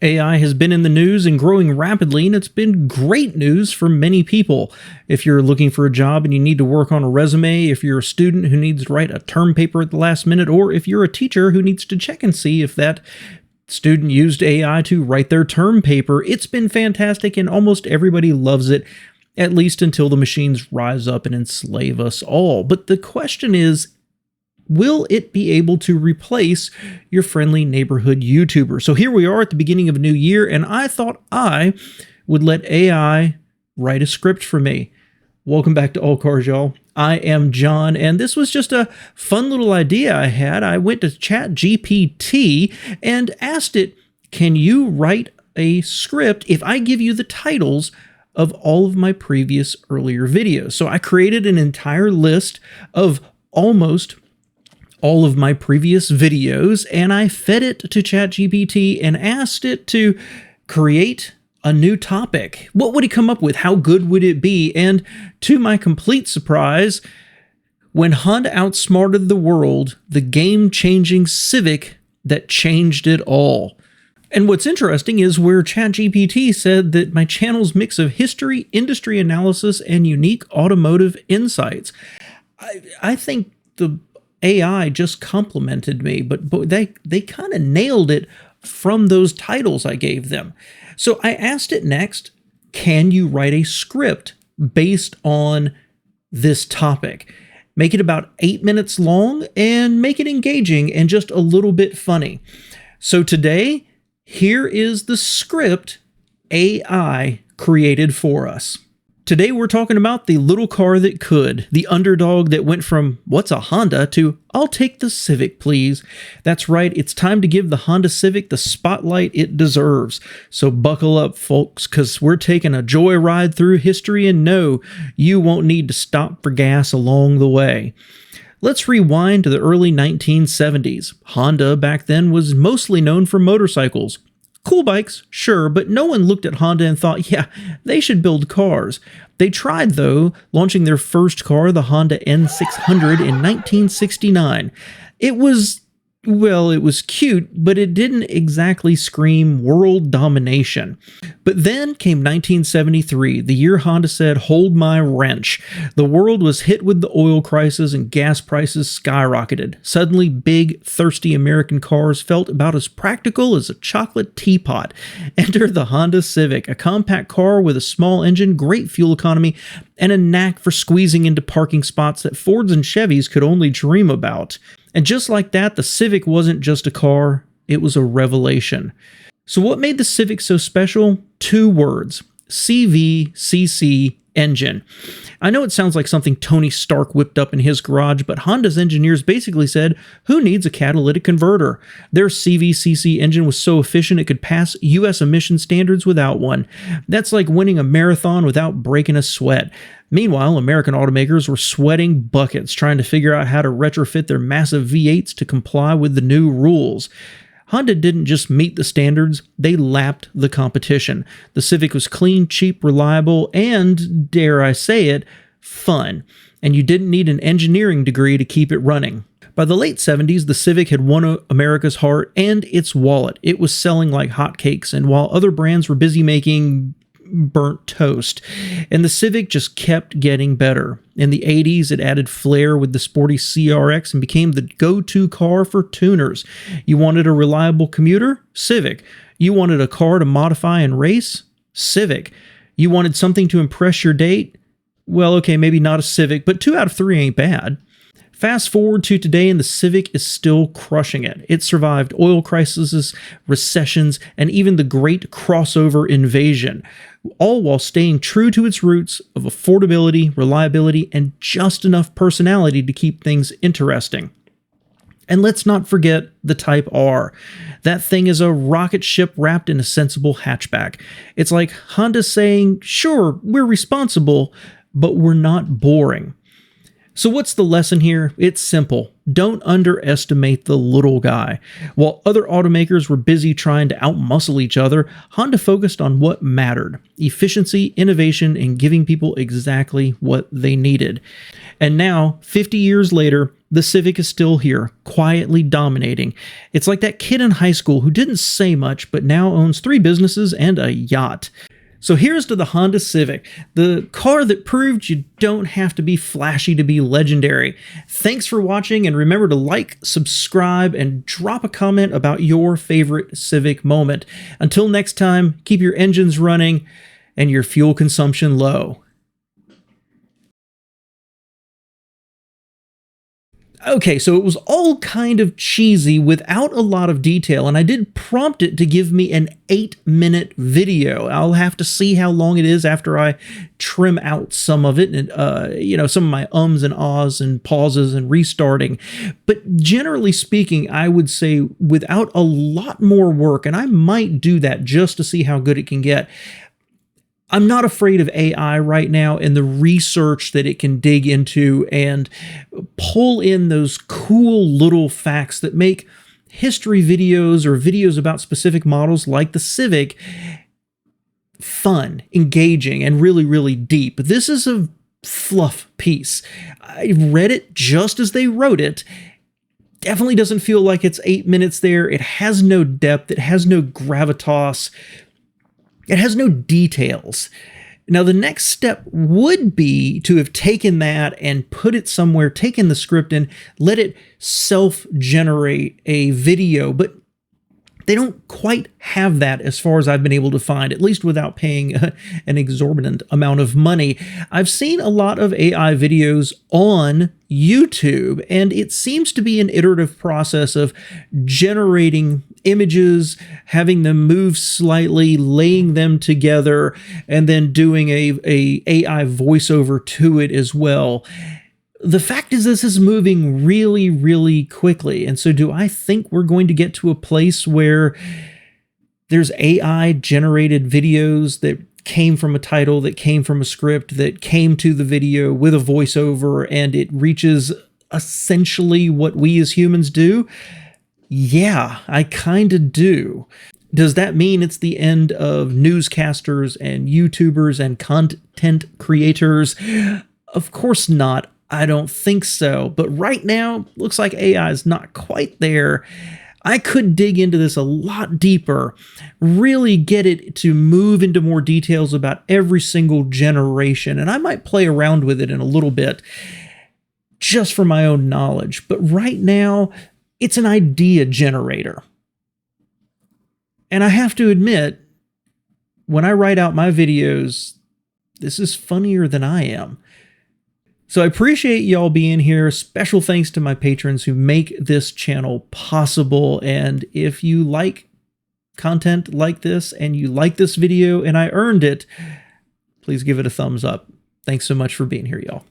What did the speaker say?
AI has been in the news and growing rapidly, and it's been great news for many people. If you're looking for a job and you need to work on a resume, if you're a student who needs to write a term paper at the last minute, or if you're a teacher who needs to check and see if that student used AI to write their term paper, it's been fantastic and almost everybody loves it, at least until the machines rise up and enslave us all. But the question is, will it be able to replace your friendly neighborhood YouTuber? So here we are at the beginning of a new year, and I thought I would let AI write a script for me. Welcome back to AllCars, y'all. I am John, and this was just a fun little idea I had. I went to ChatGPT and asked it, can you write a script if I give you the titles of all of my previous earlier videos? So I created an entire list of almost all of my previous videos, and I fed it to ChatGPT and asked it to create a new topic. What would he come up with? How good would it be? And to my complete surprise, when Honda outsmarted the world, the game-changing Civic that changed it all. And what's interesting is where ChatGPT said that my channel's mix of history, industry analysis, and unique automotive insights. I think the AI just complimented me, but they kind of nailed it from those titles I gave them. So I asked it next, can you write a script based on this topic? Make it about 8 minutes long and make it engaging and just a little bit funny. So today, here is the script AI created for us. Today we're talking about the little car that could, the underdog that went from, what's a Honda, to, I'll take the Civic, please. That's right, it's time to give the Honda Civic the spotlight it deserves. So buckle up, folks, because we're taking a joyride through history, and no, you won't need to stop for gas along the way. Let's rewind to the early 1970s. Honda back then was mostly known for motorcycles. Cool bikes, sure, but no one looked at Honda and thought, yeah, they should build cars. They tried, though, launching their first car, the Honda N600, in 1969. It was cute, but it didn't exactly scream world domination. But then came 1973, the year Honda said, hold my wrench. The world was hit with the oil crisis and gas prices skyrocketed. Suddenly, big, thirsty American cars felt about as practical as a chocolate teapot. Enter the Honda Civic, a compact car with a small engine, great fuel economy, and a knack for squeezing into parking spots that Fords and Chevys could only dream about. And just like that, the Civic wasn't just a car, it was a revelation. So what made the Civic so special? 2 words: CVCC engine. I know it sounds like something Tony Stark whipped up in his garage, but Honda's engineers basically said, who needs a catalytic converter? Their CVCC engine was so efficient it could pass US emission standards without one. That's like winning a marathon without breaking a sweat. Meanwhile, American automakers were sweating buckets trying to figure out how to retrofit their massive V8s to comply with the new rules. Honda didn't just meet the standards, they lapped the competition. The Civic was clean, cheap, reliable, and, dare I say it, fun. And you didn't need an engineering degree to keep it running. By the late 70s, the Civic had won America's heart and its wallet. It was selling like hotcakes, and while other brands were busy making burnt toast, and the Civic just kept getting better. In the 80s, it added flair with the sporty CRX and became the go-to car for tuners. You wanted a reliable commuter? Civic. You wanted a car to modify and race? Civic. You wanted something to impress your date? Well, okay, maybe not a Civic, but 2 out of 3 ain't bad. Fast forward to today, and the Civic is still crushing it. It survived oil crises, recessions, and even the great crossover invasion, all while staying true to its roots of affordability, reliability, and just enough personality to keep things interesting. And let's not forget the Type R. That thing is a rocket ship wrapped in a sensible hatchback. It's like Honda saying, sure, we're responsible, but we're not boring. So what's the lesson here? It's simple. Don't underestimate the little guy. While other automakers were busy trying to outmuscle each other, Honda focused on what mattered: efficiency, innovation, and giving people exactly what they needed. And now, 50 years later, the Civic is still here, quietly dominating. It's like that kid in high school who didn't say much but now owns 3 businesses and a yacht. So here's to the Honda Civic, the car that proved you don't have to be flashy to be legendary. Thanks for watching, and remember to like, subscribe, and drop a comment about your favorite Civic moment. Until next time, keep your engines running and your fuel consumption low. Okay, so it was all kind of cheesy without a lot of detail, and I did prompt it to give me an 8-minute video. I'll have to see how long it is after I trim out some of it, and some of my ums and ahs and pauses and restarting. But generally speaking, I would say without a lot more work, and I might do that just to see how good it can get, I'm not afraid of AI right now and the research that it can dig into and pull in those cool little facts that make history videos or videos about specific models like the Civic fun, engaging, and really, really deep. This is a fluff piece. I read it just as they wrote it. Definitely doesn't feel like it's 8 minutes there. It has no depth. It has no gravitas. It has no details. Now, the next step would be to have taken that and put it somewhere, taken the script and let it self-generate a video, but they don't quite have that as far as I've been able to find, at least without paying an exorbitant amount of money. I've seen a lot of AI videos on YouTube, and it seems to be an iterative process of generating images, having them move slightly, laying them together, and then doing a AI voiceover to it as well. The fact is, this is moving really, really quickly. And so do I think we're going to get to a place where there's AI-generated videos that came from a title, that came from a script, that came to the video with a voiceover, and it reaches essentially what we as humans do? Yeah, I kind of do. Does that mean it's the end of newscasters and YouTubers and content creators? Of course not. I don't think so. But right now, looks like AI is not quite there. I could dig into this a lot deeper, really get it to move into more details about every single generation, and I might play around with it in a little bit just for my own knowledge. But right now, it's an idea generator. And I have to admit, when I write out my videos, this is funnier than I am. So I appreciate y'all being here. Special thanks to my patrons who make this channel possible. And if you like content like this and you like this video and I earned it, please give it a thumbs up. Thanks so much for being here, y'all.